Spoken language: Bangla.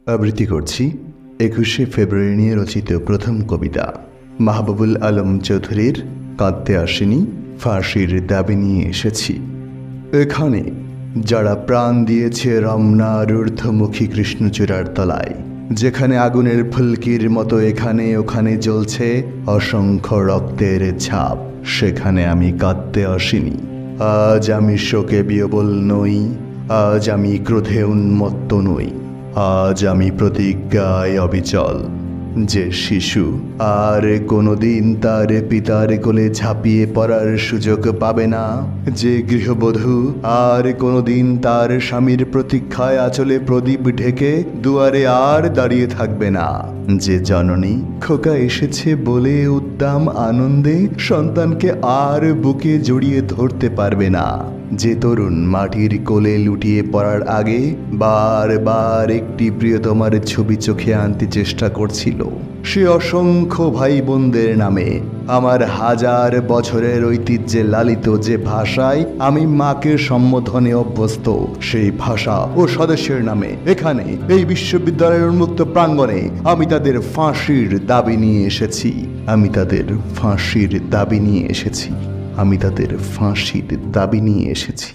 আবৃত্তি করছি 21শে ফেব্রুয়ারি নিয়ে রচিত প্রথম কবিতা মাহবুবুল আলম চৌধুরীর কাঁদতে আসেনি, ফাঁসির দাবি নিয়ে এসেছি। এখানে যারা প্রাণ দিয়েছে রমনার ঊর্ধ্বমুখী কৃষ্ণচূড়ার তলায়, যেখানে আগুনের ফুলকির মতো এখানে ওখানে জ্বলছে অসংখ্য রক্তের ছাপ, সেখানে আমি কাঁদতে আসিনি। আজ আমি শোকে বিহ্বল নই, আজ আমি ক্রোধে উন্মত্ত নই, আজ আমি প্রতিজ্ঞায় অবিচল যে শিশু আর কোনোদিন তার পিতার কোলে ঝাঁপিয়ে পড়ার সুযোগ পাবে না, যে গৃহবধূ আর কোনোদিন তার স্বামীর প্রতীক্ষায় আঁচলে প্রদীপ ঢেকে দুয়ারে আর দাঁড়িয়ে থাকবে না, যে জননী খোকা এসেছে বলে উদ্দাম আনন্দে সন্তানকে আর বুকে জড়িয়ে ধরতে পারবে না, যে তরুণ মাটির কোলে লুটিয়ে পড়ার আগে বারবার একটি প্রিয়তমার ছবি চোখে আনতে চেষ্টা করছিল, সে অসংখ্য ভাই বোনদের নামে আমার হাজার বছরের ঐতিহ্যে লালিত যে ভাষায় আমি মাকে সম্বোধনে অভ্যস্ত, সেই ভাষা ও স্বদেশের নামে এখানে এই বিশ্ববিদ্যালয়ের উন্মুক্ত প্রাঙ্গণে আমি তাদের ফাঁসির দাবি নিয়ে এসেছি। আমি তাদের ফাঁসির দাবি নিয়ে এসেছি। আমি তাদের ফাঁসির দাবি নিয়ে এসেছি।